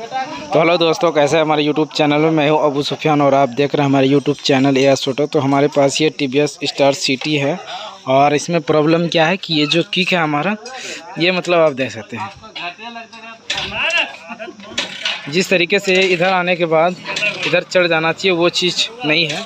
तो हेलो दोस्तों, कैसे है हमारे यूट्यूब चैनल में। मैं हूं अबू सुफियान और आप देख रहे हैं हमारे यूट्यूब चैनल एएस ऑटो। तो हमारे पास ये टीवीएस स्टार सिटी है और इसमें प्रॉब्लम क्या है कि ये जो किक है हमारा, ये मतलब आप देख सकते हैं जिस तरीके से इधर आने के बाद इधर चढ़ जाना चाहिए वो चीज़ नहीं है।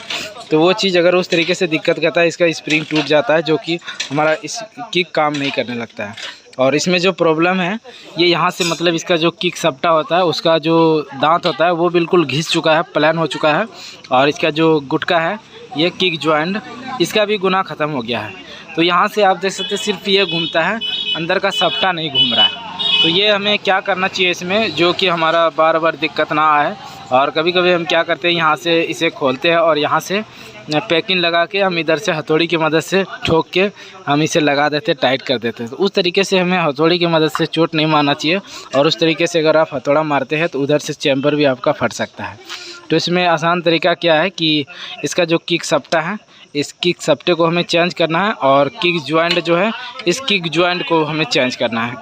तो वो चीज़ अगर उस तरीके से दिक्कत करता है, इसका स्प्रिंग टूट जाता है, जो कि हमारा इस किक काम नहीं करने लगता है। और इसमें जो प्रॉब्लम है ये यहाँ से मतलब इसका जो किक सप्टा होता है उसका जो दांत होता है वो बिल्कुल घिस चुका है, प्लान हो चुका है। और इसका जो गुटका है ये किक जॉइंट, इसका भी गुना ख़त्म हो गया है। तो यहाँ से आप देख सकते हैं सिर्फ ये घूमता है, अंदर का सप्टा नहीं घूम रहा है। तो ये हमें क्या करना चाहिए इसमें, जो कि हमारा बार बार दिक्कत ना आए। और कभी कभी हम क्या करते हैं, यहाँ से इसे खोलते हैं और यहाँ से पैकिंग लगा के हम इधर से हथौड़ी की मदद से ठोक के हम इसे लगा देते, टाइट कर देते हैं। तो उस तरीके से हमें हथौड़ी की मदद से चोट नहीं मारना चाहिए। और उस तरीके से अगर आप हथौड़ा मारते हैं तो उधर से चैम्बर भी आपका फट सकता है। तो इसमें आसान तरीका क्या है कि इसका जो किक सप्टा है, इस किक सप्टे को हमें चेंज करना है। और किक जॉइंट जो है, इस किक जॉइंट को हमें चेंज करना है,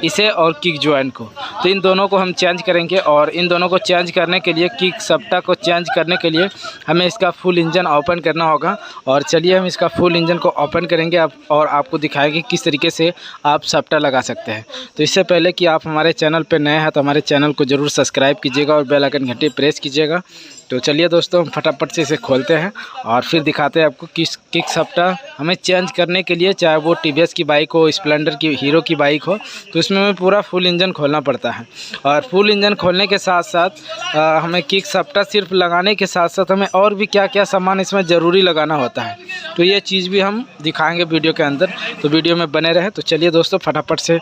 इसे और किक जॉइंट को। तो इन दोनों को हम चेंज करेंगे। और इन दोनों को चेंज करने के लिए, किक सप्टा को चेंज करने के लिए हमें इसका फुल इंजन ओपन करना होगा। और चलिए हम इसका फुल इंजन को ओपन करेंगे और आपको दिखाएंगे किस तरीके से आप सप्टा लगा सकते हैं। तो इससे पहले कि आप हमारे चैनल पर नए हैं तो हमारे चैनल को ज़रूर सब्सक्राइब कीजिएगा और बेल आइकन घंटी प्रेस कीजिएगा। तो चलिए दोस्तों, हम फटाफट से इसे खोलते हैं और फिर दिखाते हैं आपको किस किक सप्टा हमें चेंज करने के लिए, चाहे वो टीवीएस की बाइक हो, स्प्लेंडर की, हीरो की बाइक हो। तो इसमें हमें पूरा फुल इंजन खोलना पड़ता है। और फुल इंजन खोलने के साथ साथ हमें किक सप्टा सिर्फ लगाने के साथ साथ हमें और भी क्या क्या सामान इसमें ज़रूरी लगाना होता है। तो ये चीज़ भी हम दिखाएँगे वीडियो के अंदर, तो वीडियो में बने रहे। तो चलिए दोस्तों, फटाफट से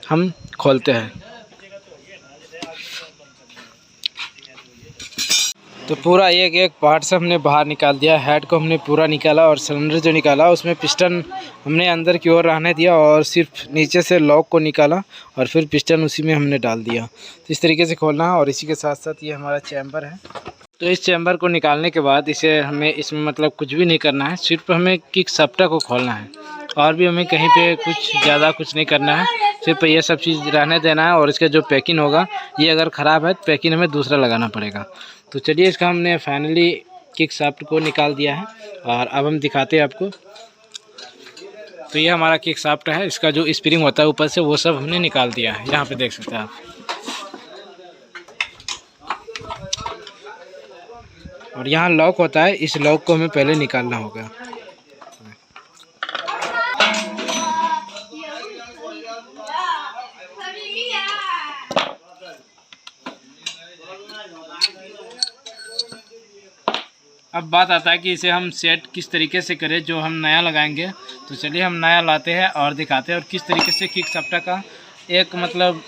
हम खोलते हैं। तो पूरा एक एक पार्ट से हमने बाहर निकाल दिया। हेड को हमने पूरा निकाला और सिलेंडर जो निकाला उसमें पिस्टन हमने अंदर की ओर रहने दिया और सिर्फ नीचे से लॉक को निकाला और फिर पिस्टन उसी में हमने डाल दिया। तो इस तरीके से खोलना है। और इसी के साथ साथ ये हमारा चैम्बर है। तो इस चैम्बर को निकालने के बाद इसे हमें इसमें मतलब कुछ भी नहीं करना है, सिर्फ हमें किक सप्टा को खोलना है। और भी हमें कहीं पे कुछ ज़्यादा कुछ नहीं करना है, सिर्फ ये सब चीज़ रहने देना है। और इसका जो पैकिंग होगा ये अगर ख़राब है तो पैकिंग हमें दूसरा लगाना पड़ेगा। तो चलिए, इसका हमने फाइनली किक सप्ट को निकाल दिया है और अब हम दिखाते हैं आपको। तो ये हमारा किक सप्ट है, इसका जो स्प्रिंग होता है ऊपर से वो सब हमने निकाल दिया है। यहाँ पे देख सकते हैं आप। और यहाँ लॉक होता है, इस लॉक को हमें पहले निकालना होगा। अब बात आता है कि इसे हम सेट किस तरीके से करें जो हम नया लगाएंगे। तो चलिए हम नया लाते हैं और दिखाते हैं और किस तरीके से किक सप्टा का एक मतलब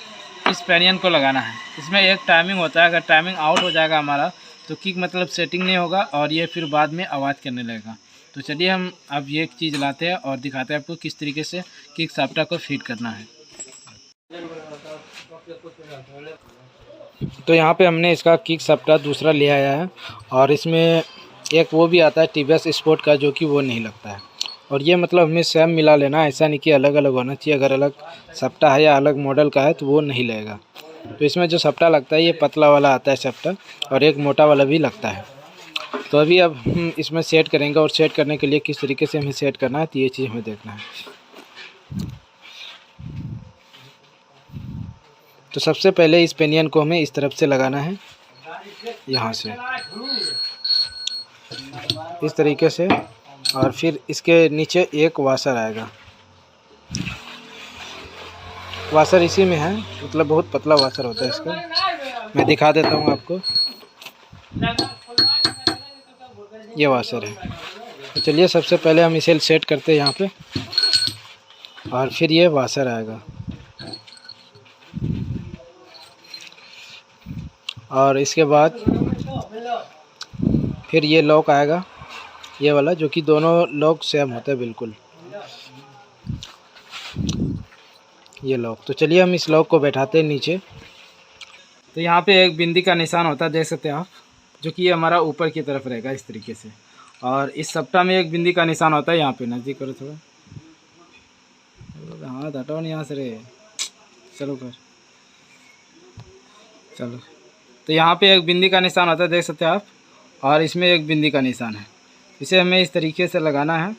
इस पैनियन को लगाना है। इसमें एक टाइमिंग होता है, अगर टाइमिंग आउट हो जाएगा हमारा तो किक मतलब सेटिंग नहीं होगा और ये फिर बाद में आवाज़ करने लगेगा। तो चलिए हम अब ये चीज़ लाते हैं और दिखाते हैं आपको किस तरीके से किक सप्टा को फिट करना है। तो यहाँ पे हमने इसका किक सप्टा दूसरा ले आया है और इसमें एक वो भी आता है टीवीएस स्पोर्ट का, जो कि वो नहीं लगता है। और ये मतलब हमें सेम मिला लेना, ऐसा नहीं कि अलग अलग होना चाहिए। अगर अलग सप्टा है या अलग मॉडल का है तो वो नहीं लगेगा। तो इसमें जो सप्टा लगता है ये पतला वाला आता है सप्टा, और एक मोटा वाला भी लगता है। तो अभी अब हम इसमें सेट करेंगे और सेट करने के लिए किस तरीके से हमें सेट करना है तो ये चीज़ हमें देखना है। तो सबसे पहले इस पेनियन को हमें इस तरफ से लगाना है, यहाँ से इस तरीके से। और फिर इसके नीचे एक वाशर आएगा, वाशर इसी में है, मतलब बहुत पतला वाशर होता है इसका। मैं दिखा देता हूँ आपको, ये वाशर है। तो चलिए सबसे पहले हम इसे सेट करते हैं यहाँ पे, और फिर ये वाशर आएगा और इसके बाद फिर ये लॉक आएगा, ये वाला, जो कि दोनों लॉक सेम होते हैं बिल्कुल, ये लॉक। तो चलिए हम इस लॉक को बैठाते हैं नीचे। तो यहाँ पे एक बिंदी का निशान होता है, देख सकते हैं आप, जो कि ये हमारा ऊपर की तरफ रहेगा इस तरीके से। और इस सप्टा में एक बिंदी का निशान होता है, यहाँ पे नज़दीक करो थोड़ा, हाथ हटाओ नहीं यहाँ से रे, चलो कर। चलो, तो यहाँ पे एक बिंदी का निशान होता है, देख सकते हैं आप, और इसमें एक बिंदी का निशान है। इसे हमें इस तरीके से लगाना है।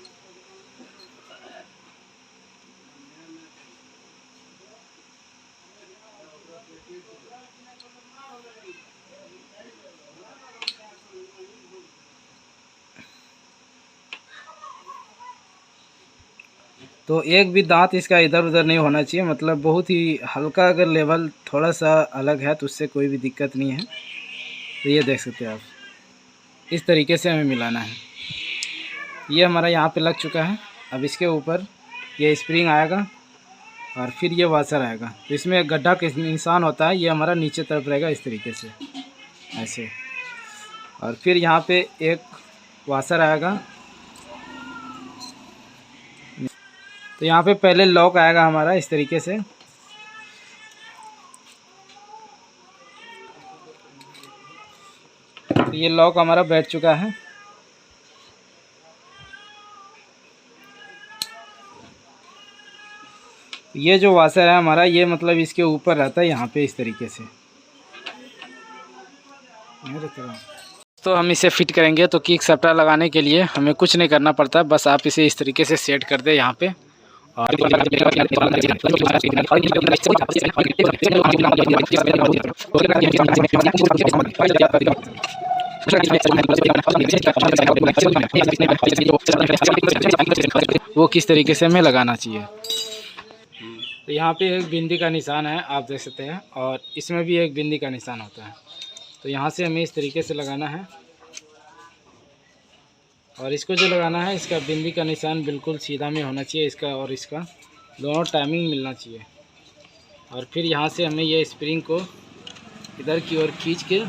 तो एक भी दांत इसका इधर उधर नहीं होना चाहिए, मतलब बहुत ही हल्का, अगर लेवल थोड़ा सा अलग है तो उससे कोई भी दिक्कत नहीं है। तो ये देख सकते हैं आप, इस तरीके से हमें मिलाना है। ये हमारा यहाँ पे लग चुका है। अब इसके ऊपर ये स्प्रिंग आएगा और फिर ये वाशर आएगा। तो इसमें एक गड्ढा का निशान होता है, ये हमारा नीचे तरफ रहेगा इस तरीके से, ऐसे। और फिर यहाँ पे एक वाशर आएगा। तो यहाँ पे पहले लॉक आएगा हमारा इस तरीके से। तो ये लॉक हमारा बैठ चुका है। ये जो वाशर है हमारा, ये मतलब इसके ऊपर रहता है यहाँ पे इस तरीके से। तो हम इसे फिट करेंगे। तो किक सप्टा लगाने के लिए हमें कुछ नहीं करना पड़ता, बस आप इसे इस तरीके से सेट कर दे यहाँ पे। और वो किस तरीके से हमें लगाना चाहिए। तो यहाँ पे एक बिंदी का निशान है, आप देख सकते हैं, और इसमें भी एक बिंदी का निशान होता है। तो यहाँ से हमें इस तरीके से लगाना है। और इसको जो लगाना है, इसका बिंदी का निशान बिल्कुल सीधा में होना चाहिए, इसका और इसका दोनों टाइमिंग मिलना चाहिए। और फिर यहाँ से हमें ये स्प्रिंग को इधर की ओर खींच के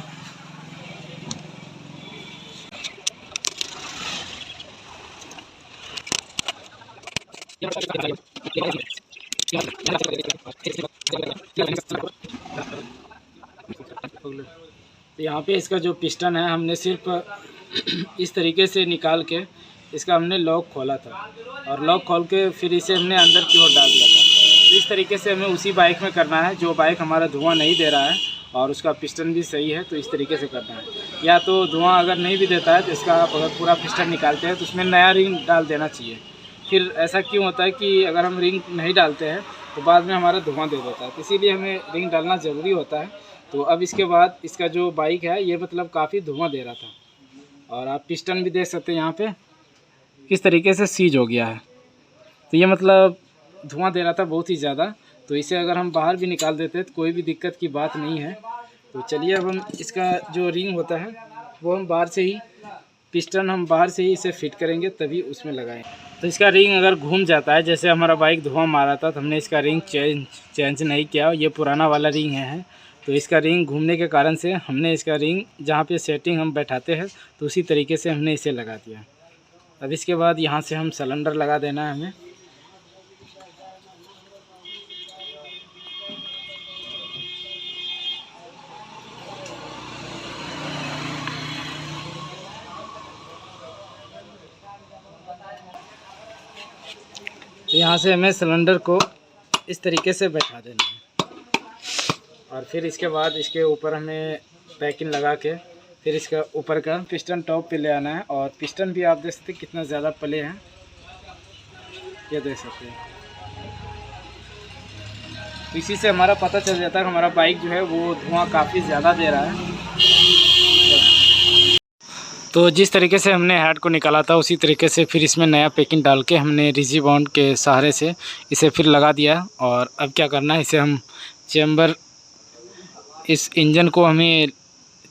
तो यहाँ पे इसका जो पिस्टन है, हमने सिर्फ इस तरीके से निकाल के इसका हमने लॉक खोला था, और लॉक खोल के फिर इसे हमने अंदर की ओर डाल दिया था। तो इस तरीके से हमें उसी बाइक में करना है जो बाइक हमारा धुआं नहीं दे रहा है और उसका पिस्टन भी सही है। तो इस तरीके से करना है। या तो धुआं अगर नहीं भी देता है तो इसका आप अगर पूरा पिस्टन निकालते हैं तो उसमें नया रिंग डाल देना चाहिए। फिर ऐसा क्यों होता है कि अगर हम रिंग नहीं डालते हैं तो बाद में हमारा धुआं दे देता है, तो इसीलिए हमें रिंग डालना ज़रूरी होता है। तो अब इसके बाद इसका जो बाइक है ये मतलब काफ़ी धुआं दे रहा था, और आप पिस्टन भी देख सकते हैं यहाँ पे किस तरीके से सीज हो गया है। तो ये मतलब धुआं दे रहा था बहुत ही ज़्यादा। तो इसे अगर हम बाहर भी निकाल देते तो कोई भी दिक्कत की बात नहीं है। तो चलिए अब हम इसका जो रिंग होता है वो हम बाहर से ही, पिस्टन हम बाहर से ही इसे फिट करेंगे तभी उसमें लगाएं। तो इसका रिंग अगर घूम जाता है, जैसे हमारा बाइक धुआं मारा था तो हमने इसका रिंग चेंज नहीं किया, ये पुराना वाला रिंग है। तो इसका रिंग घूमने के कारण से हमने इसका रिंग जहाँ पे सेटिंग हम बैठाते हैं तो उसी तरीके से हमने इसे लगा दिया। अब इसके बाद यहाँ से हम सिलेंडर लगा देना है हमें। तो यहाँ से हमें सिलेंडर को इस तरीके से बैठा देना है, और फिर इसके बाद इसके ऊपर हमें पैकिंग लगा के फिर इसका ऊपर का पिस्टन टॉप पे ले आना है। और पिस्टन भी आप देख सकते हैं कितना ज़्यादा पले हैं, ये देख सकते हैं। तो इसी से हमारा पता चल जाता है कि हमारा बाइक जो है वो धुआं काफ़ी ज़्यादा दे रहा है। तो जिस तरीके से हमने हेड को निकाला था उसी तरीके से फिर इसमें नया पैकिंग डाल के हमने रिजी बाउंड के सहारे से इसे फिर लगा दिया। और अब क्या करना है, इसे हम चेम्बर, इस इंजन को हमें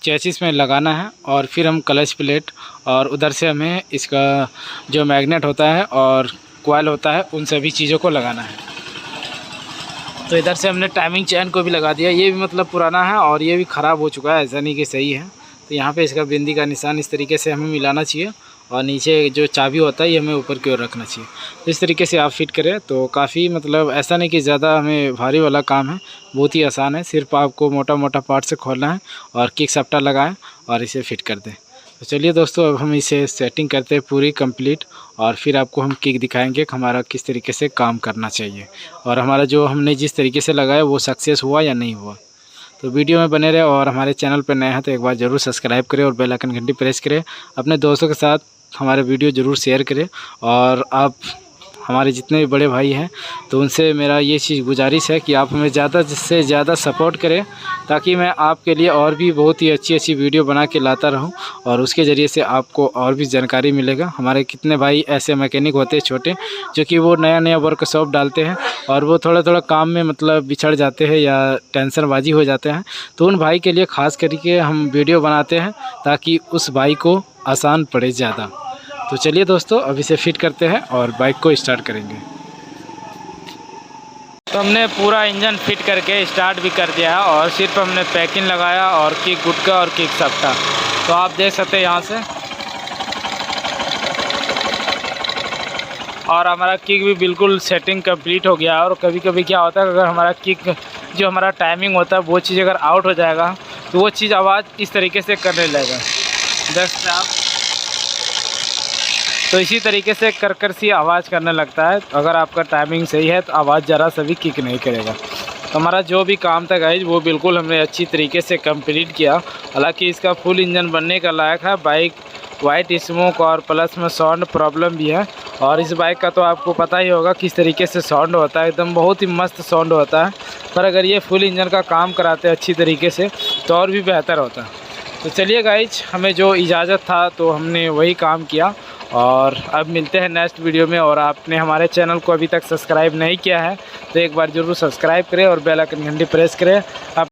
चेसिस में लगाना है, और फिर हम क्लच प्लेट और उधर से हमें इसका जो मैग्नेट होता है और कॉइल होता है उन सभी चीज़ों को लगाना है। तो इधर से हमने टाइमिंग चैन को भी लगा दिया। ये भी मतलब पुराना है और ये भी ख़राब हो चुका है, ऐसा नहीं कि सही है। तो यहाँ पे इसका बिंदी का निशान इस तरीके से हमें मिलाना चाहिए, और नीचे जो चाबी होता है ये हमें ऊपर की ओर रखना चाहिए। तो इस तरीके से आप फिट करें तो काफ़ी मतलब ऐसा नहीं कि ज़्यादा हमें भारी वाला काम है, बहुत ही आसान है। सिर्फ आपको मोटा मोटा पार्ट से खोलना है और किक सप्टा लगाएं और इसे फिट कर दें। तो चलिए दोस्तों, अब हम इसे सेटिंग करते हैं पूरी कंप्लीट, और फिर आपको हम किक दिखाएंगे कि हमारा किस तरीके से काम करना चाहिए और हमारा जो हमने जिस तरीके से लगाया वो सक्सेस हुआ या नहीं हुआ। तो वीडियो में बने रहे और हमारे चैनल पर नए हैं तो एक बार ज़रूर सब्सक्राइब करें और बेल आइकन घंटी प्रेस करें। अपने दोस्तों के साथ हमारे वीडियो ज़रूर शेयर करें। और आप हमारे जितने भी बड़े भाई हैं तो उनसे मेरा ये चीज़ गुजारिश है कि आप हमें ज़्यादा से ज़्यादा सपोर्ट करें, ताकि मैं आपके लिए और भी बहुत ही अच्छी अच्छी वीडियो बना के लाता रहूं और उसके ज़रिए से आपको और भी जानकारी मिलेगा। हमारे कितने भाई ऐसे मैकेनिक होते हैं छोटे, जो कि वो नया नया वर्कशॉप डालते हैं और वो थोड़ा थोड़ा काम में मतलब बिछड़ जाते हैं या टेंशनबाजी हो जाते हैं, तो उन भाई के लिए ख़ास करके हम वीडियो बनाते हैं ताकि उस भाई को आसान पड़े ज़्यादा। तो चलिए दोस्तों, अब इसे फिट करते हैं और बाइक को स्टार्ट करेंगे। तो हमने पूरा इंजन फिट करके स्टार्ट भी कर दिया है और सिर्फ हमने पैकिंग लगाया और किक गुटका और किक सप्टा। तो आप देख सकते हैं यहाँ से, और हमारा किक भी बिल्कुल सेटिंग कंप्लीट हो गया है। और कभी कभी क्या होता है, अगर हमारा किक जो हमारा टाइमिंग होता है वो चीज़ अगर आउट हो जाएगा तो वो चीज़ आवाज़ इस तरीके से करने लगेगा। देख सकते आप, तो इसी तरीके से कर सी आवाज़ करने लगता है। अगर आपका टाइमिंग सही है तो आवाज़ ज़रा सा भी किक नहीं करेगा। तो हमारा जो भी काम था गाइज वो बिल्कुल हमने अच्छी तरीके से कंप्लीट किया। हालांकि इसका फुल इंजन बनने का लायक है। बाइक वाइट स्मोक और प्लस में साउंड प्रॉब्लम भी है। और इस बाइक का तो आपको पता ही होगा किस तरीके से साउंड होता है, एकदम बहुत ही मस्त साउंड होता है। पर अगर ये फुल इंजन का काम कराते अच्छी तरीके से तो और भी बेहतर होता। तो चलिए गाइज, हमें जो इजाज़त था तो हमने वही काम किया और अब मिलते हैं नेक्स्ट वीडियो में। और आपने हमारे चैनल को अभी तक सब्सक्राइब नहीं किया है तो एक बार ज़रूर सब्सक्राइब करें और बेल आइकन घंटी प्रेस करें।